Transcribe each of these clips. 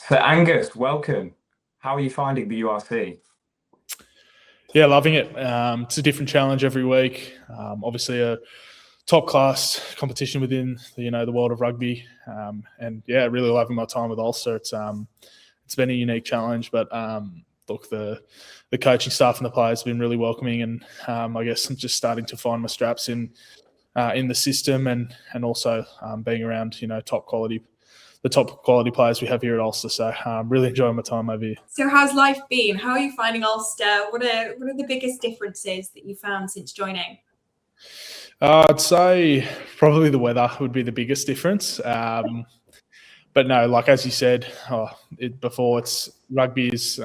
So Angus, welcome. How are you finding the URC? Yeah, loving it. It's a different challenge every week. Obviously, a top class competition within the world of rugby, and yeah, really loving my time with Ulster. It's been a unique challenge, but look, the coaching staff and the players have been really welcoming, and I guess I'm just starting to find my straps in the system, and also being around the top quality players we have here at Ulster. So really enjoying my time over here. So how's life been? How are you finding Ulster? What are the biggest differences that you found since joining? I'd say probably the weather would be the biggest difference. But no, like as you said before, it's rugby is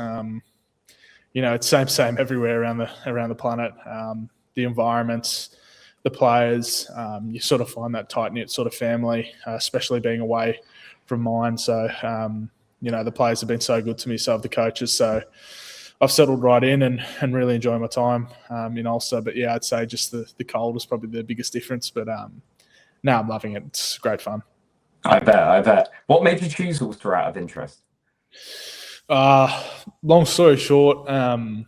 it's same everywhere around the planet. The environments, the players, you sort of find that tight knit sort of family, especially being away from mine. So the players have been so good to me, so have the coaches. So I've settled right in and really enjoying my time in Ulster. But yeah, I'd say just the cold was probably the biggest difference. But now I'm loving it. It's great fun. I bet. What made you choose Ulster out of interest? Long story short, an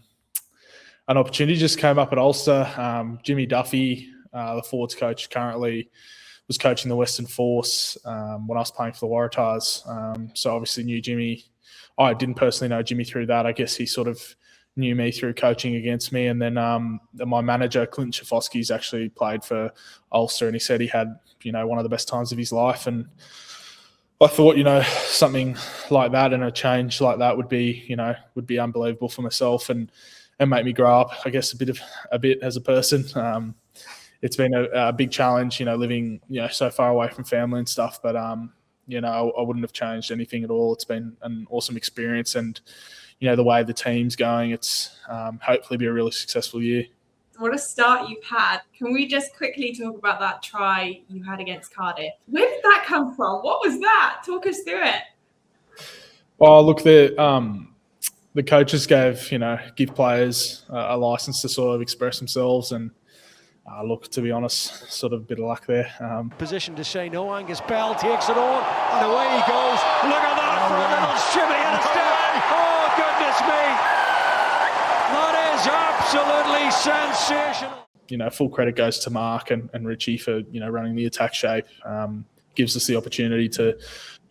opportunity just came up at Ulster. Jimmy Duffy, the forwards coach, currently was coaching the Western Force when I was playing for the Waratahs. So obviously knew Jimmy. I didn't personally know Jimmy through that. I guess he sort of knew me through coaching against me. And then my manager, Clint Schafosky's actually played for Ulster, and he said he had, one of the best times of his life. And I thought, something like that and a change like that would be unbelievable for myself and make me grow up, I guess, a bit as a person. It's been a big challenge, living, so far away from family and stuff. But, I wouldn't have changed anything at all. It's been an awesome experience. And, the way the team's going, it's hopefully be a really successful year. What a start you've had. Can we just quickly talk about that try you had against Cardiff? Where did that come from? What was that? Talk us through it. Well, look, the coaches give players a license to sort of express themselves, and look, to be honest, sort of a bit of luck there. Position to say no. Angus Bell takes it on, and away he goes. Look at that for a little shimmy and a stay. Oh, goodness me. That is absolutely sensational. Full credit goes to Mark and Richie for, running the attack shape. Gives us the opportunity to,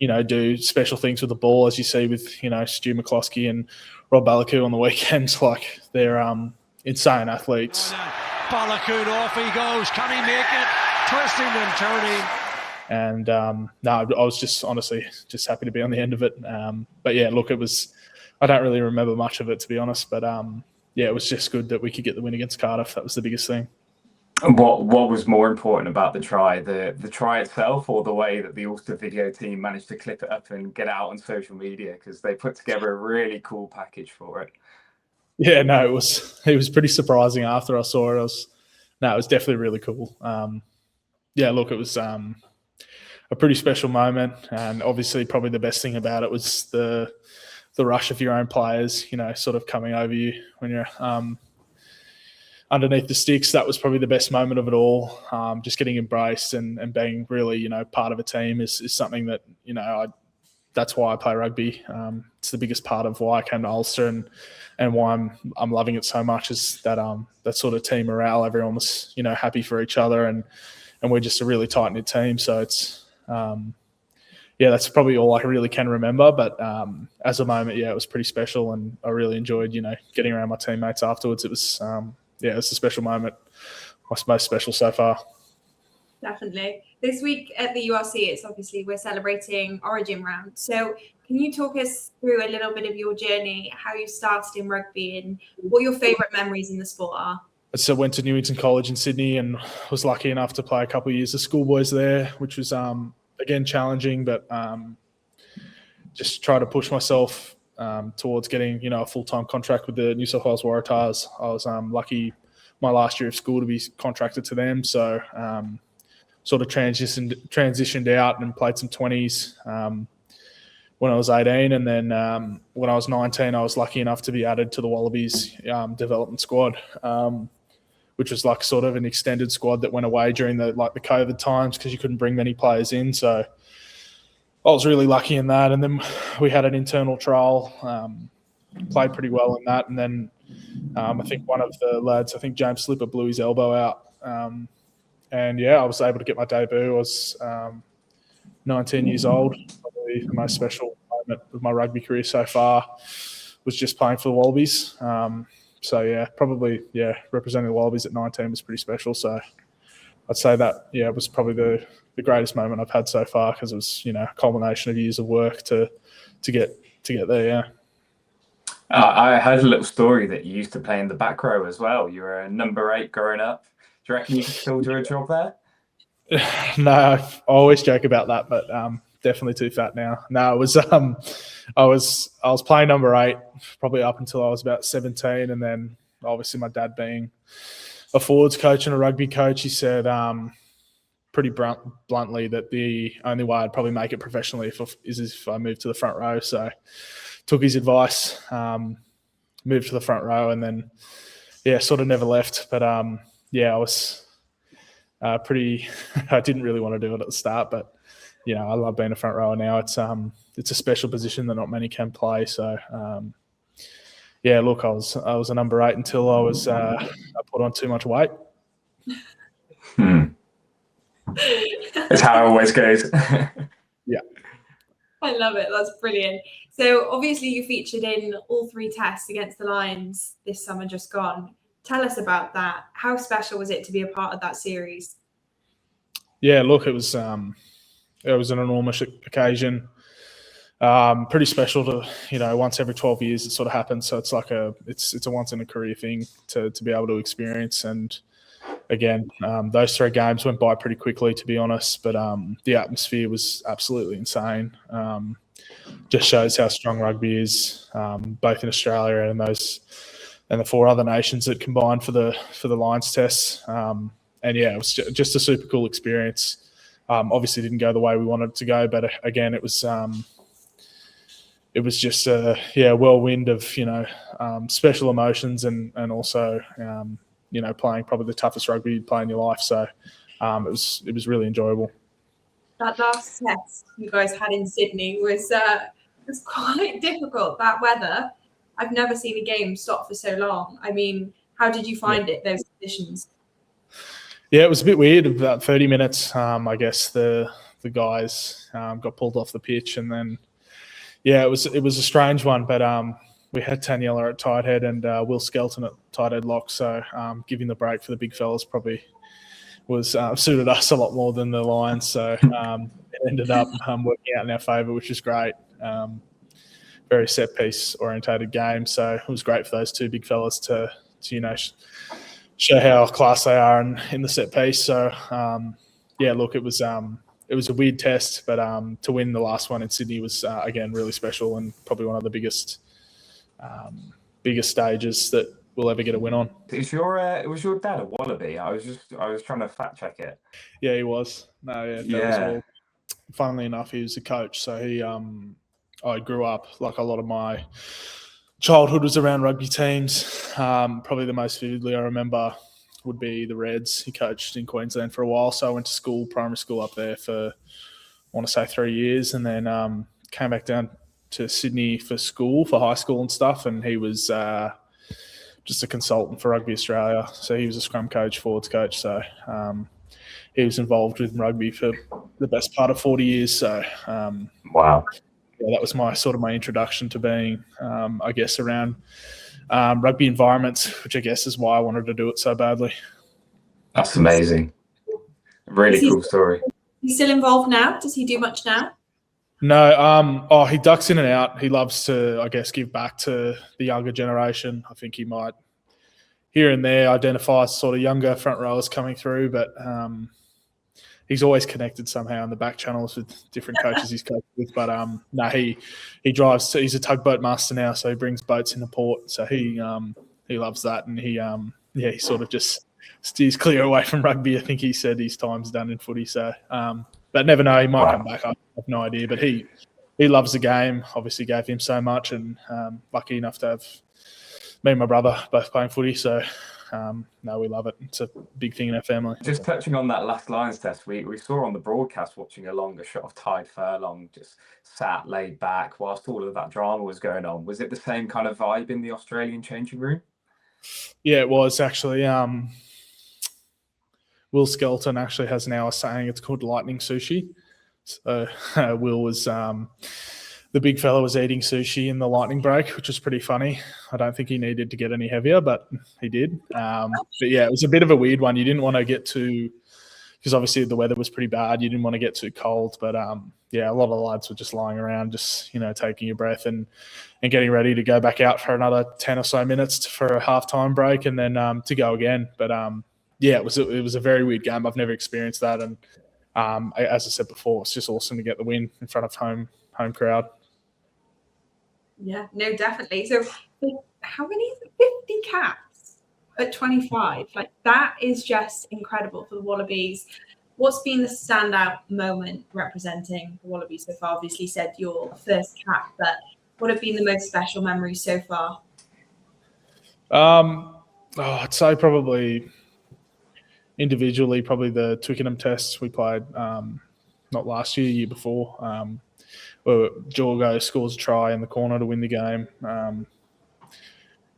do special things with the ball, as you see with, Stu McCloskey and Rob Balaku on the weekends. Like, they're insane athletes. Balakoon off he goes. Can he make it? Twisting and turning. And I was just honestly just happy to be on the end of it. But yeah, look, I don't really remember much of it, to be honest. But it was just good that we could get the win against Cardiff. That was the biggest thing. And what was more important about the try, the try itself, or the way that the Ulster video team managed to clip it up and get it out on social media? Because they put together a really cool package for it. Yeah, no, it was pretty surprising after I saw it. It was definitely really cool. Look, it was a pretty special moment, and obviously probably the best thing about it was the rush of your own players, sort of coming over you when you're underneath the sticks. That was probably the best moment of it all. Just getting embraced and being really, part of a team is something that, that's why I play rugby. It's the biggest part of why I came to Ulster and why I'm loving it so much is that sort of team morale. Everyone was, happy for each other, and we're just a really tight-knit team. So it's that's probably all I really can remember. But as a moment, it was pretty special, and I really enjoyed, getting around my teammates afterwards. It was it's a special moment, most special so far. Definitely. This week at the URC, we're celebrating Origin round. So can you talk us through a little bit of your journey, how you started in rugby, and what your favourite memories in the sport are? So I went to Newington College in Sydney and was lucky enough to play a couple of years of schoolboys there, which was again challenging, but just try to push myself towards getting a full-time contract with the New South Wales Waratahs. I was lucky my last year of school to be contracted to them, so sort of transitioned out and played some 20s when I was 18, and then when I was 19 I was lucky enough to be added to the Wallabies development squad, which was like sort of an extended squad that went away during the COVID times because you couldn't bring many players in. So I was really lucky in that. And then we had an internal trial, played pretty well in that. And then I think one of the lads, I think James Slipper, blew his elbow out. And I was able to get my debut. I was 19 years old. Probably the most special moment of my rugby career so far was just playing for the Wallabies. Probably representing the Wallabies at 19 was pretty special. So I'd say that it was probably the greatest moment I've had so far, because it was a culmination of years of work to get there. Yeah. I heard a little story that you used to play in the back row as well. You were a number 8 growing up. Do you reckon you could still do a job there? No, I always joke about that, but definitely too fat now. No, it was I was playing number 8 probably up until I was about 17, and then obviously my dad being a forwards coach and a rugby coach, he said pretty bluntly that the only way I'd probably make it professionally is if I moved to the front row. So took his advice, moved to the front row, and then sort of never left. But I was pretty. I didn't really want to do it at the start, but I love being a front rower now. It's a special position that not many can play. So look, I was a number 8 until I was I put on too much weight. That's how it always goes. Yeah. I love it. That's brilliant. So obviously you featured in all 3 tests against the Lions this summer just gone. Tell us about that. How special was it to be a part of that series? Yeah, look, it was an enormous occasion. Pretty special to, once every 12 years it sort of happens. So it's like it's a once in a career thing to be able to experience. And again, those 3 games went by pretty quickly, to be honest. But the atmosphere was absolutely insane. Just shows how strong rugby is, both in Australia and the 4 other nations that combined for the Lions tests. It was just a super cool experience. Obviously didn't go the way we wanted it to go, but again, it was just a whirlwind of special emotions and also playing probably the toughest rugby you'd play in your life. So it was really enjoyable. That last test you guys had in Sydney was quite difficult. That weather, I've never seen a game stop for so long. I mean, how did you find it, those conditions? Yeah, it was a bit weird. About 30 minutes, I guess the guys got pulled off the pitch, and then it was a strange one. But we had Taniela at tight head and Will Skelton at tight head lock, so giving the break for the big fellas probably was suited us a lot more than the Lions. So it ended up working out in our favour, which is great. Very set piece orientated game, so it was great for those 2 big fellas to show how class they are in the set piece. So look, it was a weird test, but to win the last one in Sydney was again really special and probably one of the biggest stages that we'll ever get a win on. Was your dad a Wallaby? I was trying to fact check it. Yeah, he was. No, funnily enough, he was a coach, so I grew up, like a lot of my childhood was around rugby teams. Probably the most vividly I remember would be the Reds. He coached in Queensland for a while, so I went to primary school up there for, I want to say 3 years, and then came back down to Sydney for high school and stuff, and he was just a consultant for Rugby Australia. So he was a scrum coach, forwards coach, so he was involved with rugby for the best part of 40 years. So wow. That was my introduction to being, I guess, around rugby environments, which I guess is why I wanted to do it so badly. That's amazing. Really cool story. He's still involved now? Does he do much now? No. He ducks in and out. He loves to, I guess, give back to the younger generation. I think he might here and there identify sort of younger front rowers coming through, but he's always connected somehow in the back channels with different coaches he's coached with. But he drives. He's a tugboat master now, so he brings boats into port. So he loves that, and he sort of just steers clear away from rugby. I think he said his time's done in footy. So, but never know. He might come back. I have no idea. But he loves the game. Obviously, gave him so much, and lucky enough to have me and my brother both playing footy. So no, we love it. It's a big thing in our family. Just touching on that last Lions test, we saw on the broadcast watching a longer shot of Tide Furlong just sat laid back whilst all of that drama was going on. Was it the same kind of vibe in the Australian changing room? Yeah, it was actually. Will Skelton actually has now a saying, it's called lightning sushi. So Will was the big fella was eating sushi in the lightning break, which was pretty funny. I don't think he needed to get any heavier, but he did. But yeah, it was a bit of a weird one. You didn't want to get too, because obviously the weather was pretty bad. You didn't want to get too cold, but yeah, a lot of the lads were just lying around, just taking your breath and getting ready to go back out for another 10 or so minutes for a halftime break and then to go again. But yeah, it was a very weird game. I've never experienced that, and as I said before, it's just awesome to get the win in front of home crowd. Yeah, no, definitely. So how many is it? 50 caps at 25? Like, that is just incredible for the Wallabies. What's been the standout moment representing the Wallabies so far? Obviously said your first cap, but what have been the most special memories so far? I'd say probably individually, probably the Twickenham tests we played, not last year, year before, where Jorgo scores a try in the corner to win the game.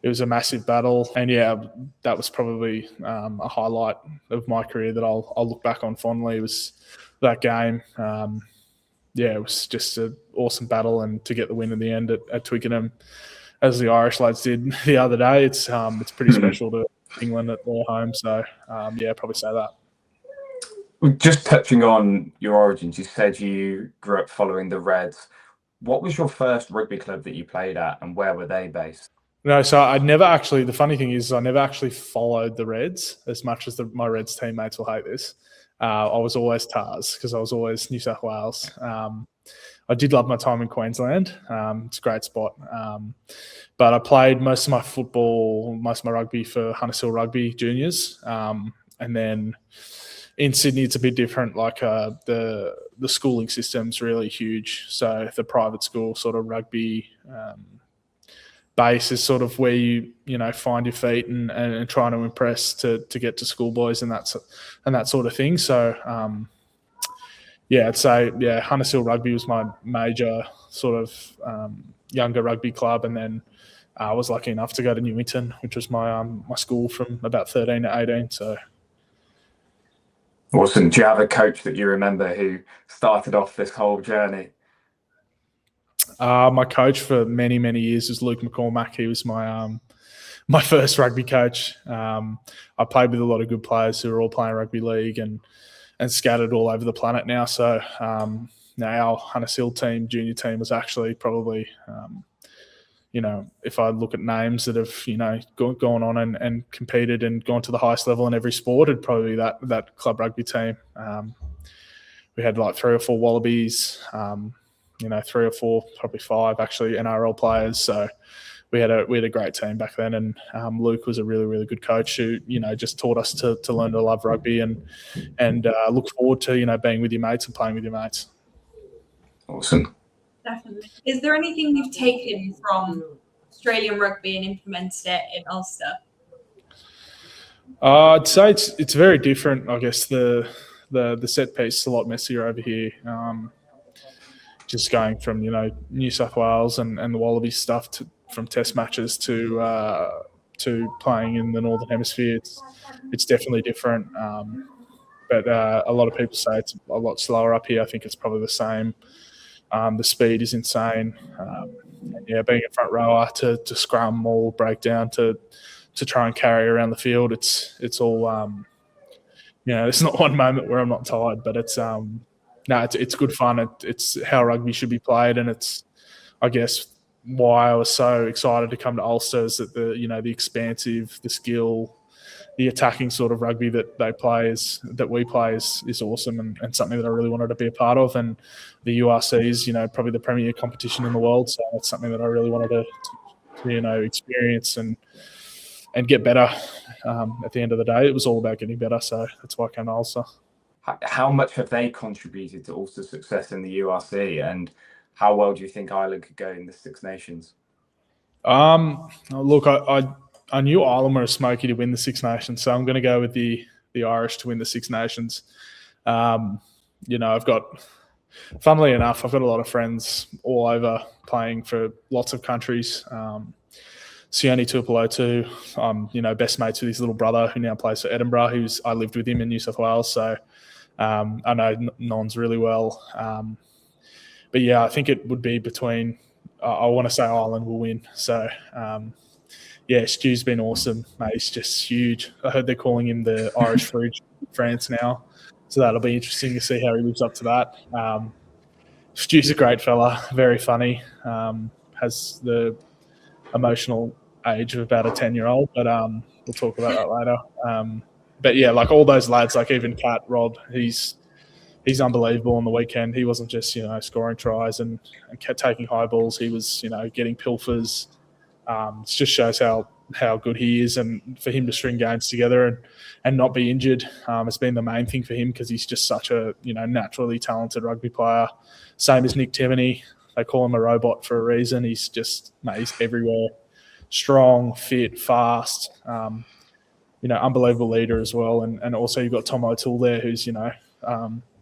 It was a massive battle, and yeah, that was probably a highlight of my career that I'll look back on fondly. Was that game? Yeah, it was just an awesome battle, and to get the win in the end at Twickenham, as the Irish lads did the other day, it's pretty special to England at their home. So yeah, probably say that. Just touching on your origins, you said you grew up following the Reds. What was your first rugby club that you played at, and where were they based? No, so I'd never actually. The funny thing is, I never actually followed the Reds as much as my Reds teammates will hate this. I was always Tars because I was always New South Wales. I did love my time in Queensland. It's a great spot. But I played most of my football, most of my rugby for Hemisphere Rugby Juniors, and then in Sydney, it's a bit different. Like the schooling system's really huge. So the private school sort of rugby base is sort of where you find your feet and trying to impress to get to schoolboys and that sort of thing. So yeah, I'd say Hemisphere Rugby was my major sort of younger rugby club, and then I was lucky enough to go to Newington, which was my school from about 13 to 18. So. Awesome. Do you have a coach that you remember who started off this whole journey? My coach for many, many years was Luke McCormack. He was my first rugby coach. I played with a lot of good players who are all playing rugby league and scattered all over the planet now. So our Hemisphere team, junior team, was actually probably, if I look at names that have, gone on and competed and gone to the highest level in every sport, it'd probably be that club rugby team. We had like 3 or 4 Wallabies, 3 or 4, probably 5 actually NRL players. So we had a great team back then, and Luke was a really, really good coach who just taught us to learn to love rugby and look forward to being with your mates and playing with your mates. Awesome. Definitely. Is there anything you've taken from Australian rugby and implemented it in Ulster? I'd say it's very different. I guess the set piece is a lot messier over here. Just going from New South Wales and the Wallabies stuff from test matches to playing in the Northern Hemisphere, it's definitely different. But a lot of people say it's a lot slower up here. I think it's probably the same. The speed is insane. Being a front rower to scrum, maul, breakdown to try and carry around the field, it's all there's not one moment where I'm not tired, but it's good fun. It's how rugby should be played, and it's, I guess, why I was so excited to come to Ulster is that the expansive, the skill, the attacking sort of rugby that we play is awesome and something that I really wanted to be a part of. And the URC is probably the premier competition in the world, so it's something that I really wanted to experience and get better. At the end of the day, it was all about getting better, so that's why I came to Ulster. How much have they contributed to Ulster's success in the URC, and how well do you think Ireland could go in the Six Nations? Look, I knew Ireland were a smoky to win the Six Nations, so I'm going to go with the Irish to win the Six Nations. I've got, funnily enough, I've got a lot of friends all over playing for lots of countries. Sione Tuipulotu, I'm best mates with his little brother who now plays for Edinburgh. I lived with him in New South Wales, so I know Nons really well. But yeah, I think it would be between. I want to say Ireland will win. So Stu's been awesome, mate. He's just huge. I heard they're calling him the Irish fridge in France now, so that'll be interesting to see how he lives up to that. Stu's a great fella, very funny. Has the emotional age of about a 10-year-old, but we'll talk about that later. But yeah, like all those lads, like even Cat, Rod, he's unbelievable on the weekend. He wasn't just scoring tries and kept taking high balls. He was getting pilfers. It just shows how good he is, and for him to string games together and not be injured has been the main thing for him, because he's just such a naturally talented rugby player. Same as Nick Timoney. They call him a robot for a reason. He's just, mate, he's everywhere. Strong, fit, fast. Unbelievable leader as well. And also you've got Tom O'Toole there, who's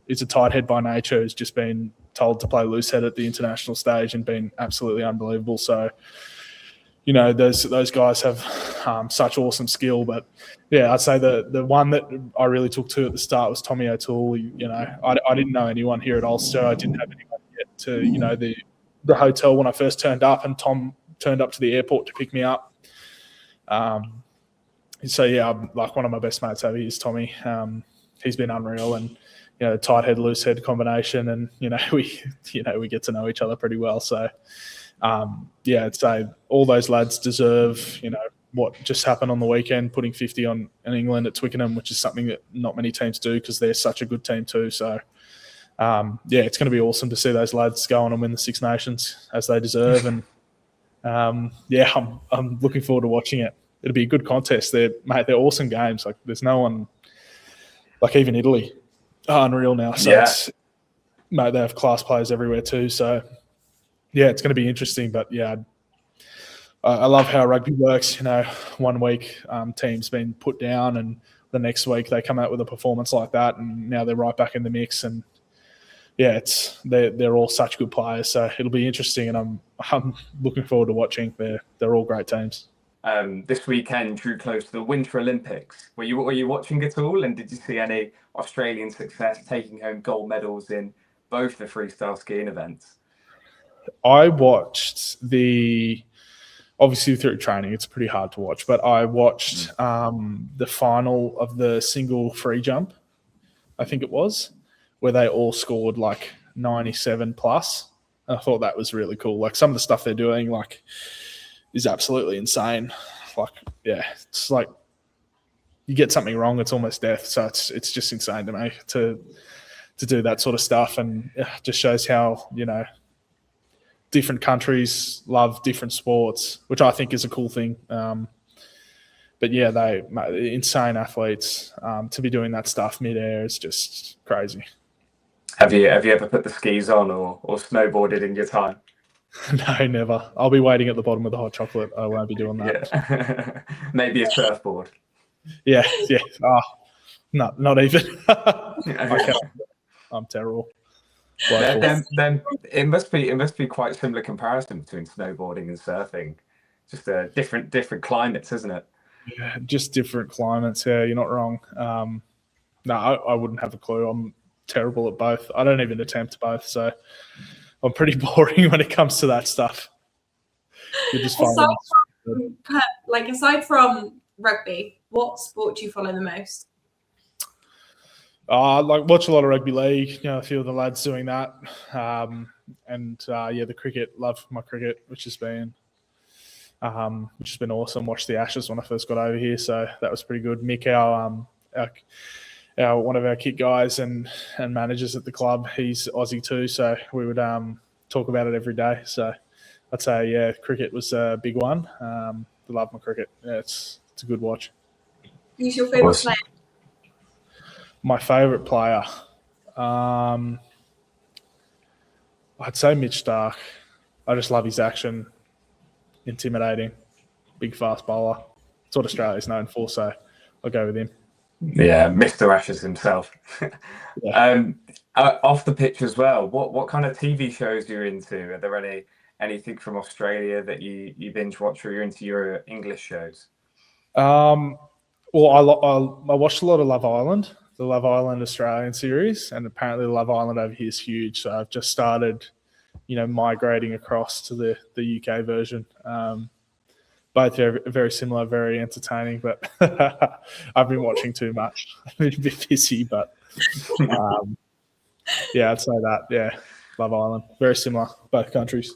is a tight head by nature, who's just been told to play loose head at the international stage and been absolutely unbelievable. So, those guys have such awesome skill. But yeah, I'd say the one that I really took to at the start was Tommy O'Toole. I didn't know anyone here at Ulster. I didn't have anyone yet to the hotel when I first turned up, and Tom turned up to the airport to pick me up. So yeah, I'm, like, one of my best mates over here is Tommy. He's been unreal, and tight head, loose head combination, and we get to know each other pretty well. So I'd say all those lads deserve what just happened on the weekend, putting 50 on in England at Twickenham, which is something that not many teams do, because they're such a good team too. So it's going to be awesome to see those lads go on and win the Six Nations as they deserve. And I'm looking forward to watching it. It'll be a good contest. They're awesome games. Like, there's no one, like even Italy, unreal now. So they have class players everywhere too. So yeah, it's going to be interesting. But yeah, I love how rugby works. 1 week team's been put down, and the next week they come out with a performance like that, and now they're right back in the mix. And yeah, they're all such good players. So it'll be interesting, and I'm looking forward to watching. They're all great teams. This weekend drew close to the Winter Olympics. Were you watching at all, and did you see any Australian success taking home gold medals in both the freestyle skiing events? I watched obviously through training, it's pretty hard to watch, but I watched the final of the single free jump, I think it was, where they all scored like 97 plus. I thought that was really cool. Like, some of the stuff they're doing, like, is absolutely insane. Like, yeah, it's like you get something wrong, it's almost death. So it's just insane to me to do that sort of stuff, and it just shows how different countries love different sports, which I think is a cool thing. But yeah, they insane athletes. To be doing that stuff midair is just crazy. Have you ever put the skis on or snowboarded in your time? No, never. I'll be waiting at the bottom of the hot chocolate. I won't be doing that. Yeah. Maybe a surfboard. Yeah. No, not even. I'm terrible. Then it must be quite a similar comparison between snowboarding and surfing. Just different climates, isn't it? Yeah, just different climates. Yeah, you're not wrong. No, I wouldn't have a clue. I'm terrible at both. I don't even attempt both, so I'm pretty boring when it comes to that stuff. You're just aside from rugby, what sport do you follow the most? Watch a lot of rugby league. A few of the lads doing that, and the cricket. Love my cricket, which has been awesome. Watched the Ashes when I first got over here, so that was pretty good. Mick, our one of our kit guys and managers at the club, he's Aussie too, so we would talk about it every day. So I'd say cricket was a big one. Love my cricket. Yeah, it's a good watch. Who's your favourite player? My favourite player, I'd say Mitch Stark. I just love his action, intimidating, big fast bowler. It's what Australia's known for, so I'll go with him. Yeah, Mr. Ashes himself. Yeah. Off the pitch as well, what kind of TV shows you're into? Are there anything from Australia that you binge watch, or you're into your English shows? Well, I watched a lot of Love Island, the Love Island Australian series, and apparently Love Island over here is huge. So I've just started, migrating across to the UK version. Both are very similar, very entertaining, but I've been watching too much. I've been a bit busy, but yeah, I'd say that. Yeah, Love Island, very similar, both countries.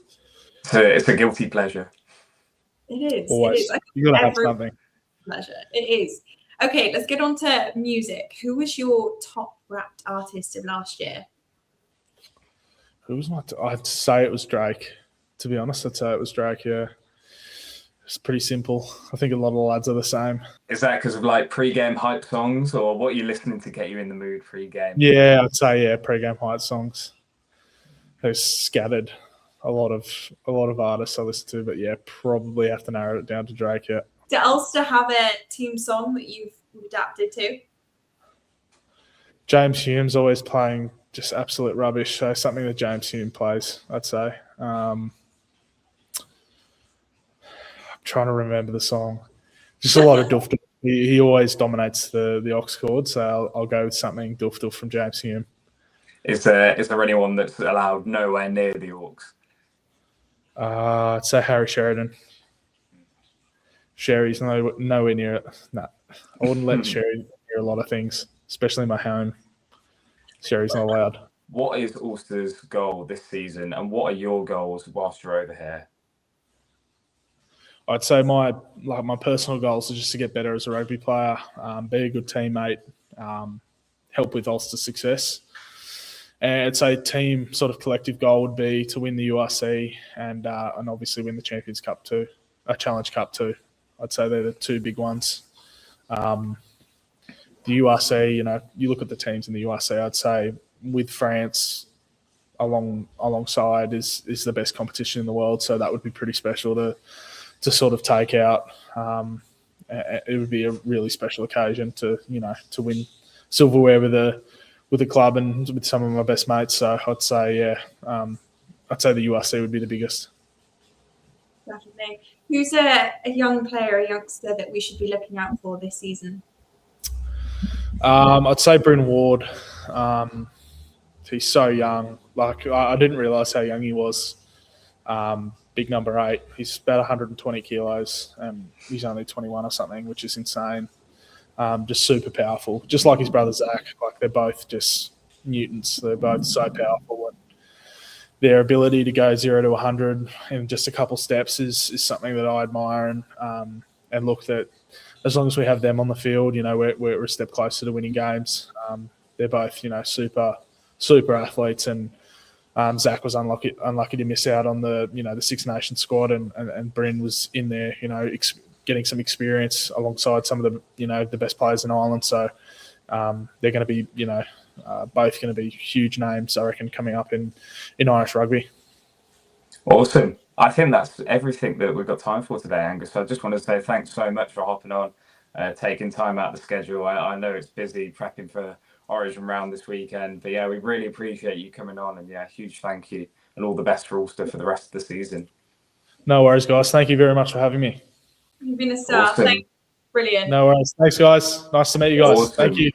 It's a guilty pleasure. It is. Always. It is. You got to have something. Pleasure. It is. Okay, let's get on to music. Who was your top rapped artist of last year? Who was my? I'd say it was Drake. To be honest, I'd say it was Drake. Yeah, it's pretty simple. I think a lot of the lads are the same. Is that because of like pre-game hype songs, or what are you listening to get you in the mood pre-game? Yeah, I'd say pre-game hype songs. They've scattered a lot of artists I listen to, but yeah, probably have to narrow it down to Drake. Yeah. Do Ulster have a team song that you've adapted to? James Hume's always playing just absolute rubbish. So something that James Hume plays, I'd say. I'm trying to remember the song. Just a lot of doof. He always dominates the aux chord, so I'll go with something doof from James Hume. Is there anyone that's allowed nowhere near the aux? I'd say Harry Sheridan. Sherry's nowhere near it. No, I wouldn't let Sherry near a lot of things, especially my home. Sherry's not allowed. What is Ulster's goal this season, and what are your goals whilst you're over here? I'd say my personal goals are just to get better as a rugby player, be a good teammate, help with Ulster's success. And I'd say team sort of collective goal would be to win the URC and obviously win the Champions Cup too, a Challenge Cup too. I'd say they're the two big ones. The URC, you look at the teams in the URC, I'd say with France alongside is the best competition in the world. So that would be pretty special to sort of take out. It would be a really special occasion to win silverware with a club and with some of my best mates. So I'd say, I'd say the URC would be the biggest. Definitely. Who's a young player, a youngster that we should be looking out for this season? I'd say Bryn Ward. He's so young. Like I didn't realise how young he was. Big number 8. He's about 120 kilos, and he's only 21 or something, which is insane. Just super powerful, just like his brother Zach. Like they're both just mutants. They're both so powerful, and their ability to go 0 to 100 in just a couple steps is something that I admire. And look, that as long as we have them on the field, we're a step closer to winning games. They're both super athletes, and Zach was unlucky to miss out on the Six Nations squad, and Bryn was in there, getting some experience alongside some of the best players in Ireland. So they're going to be both going to be huge names, I reckon, coming up in Irish rugby. Awesome. I think that's everything that we've got time for today, Angus. So I just want to say thanks so much for hopping on, taking time out of the schedule. I know it's busy prepping for Origin round this weekend, but yeah, we really appreciate you coming on, and yeah, huge thank you and all the best for Ulster for the rest of the season. No worries, guys. Thank you very much for having me. You've been a star. Awesome. Thanks. Brilliant. No worries. Thanks, guys. Nice to meet you guys. Awesome. Thank you.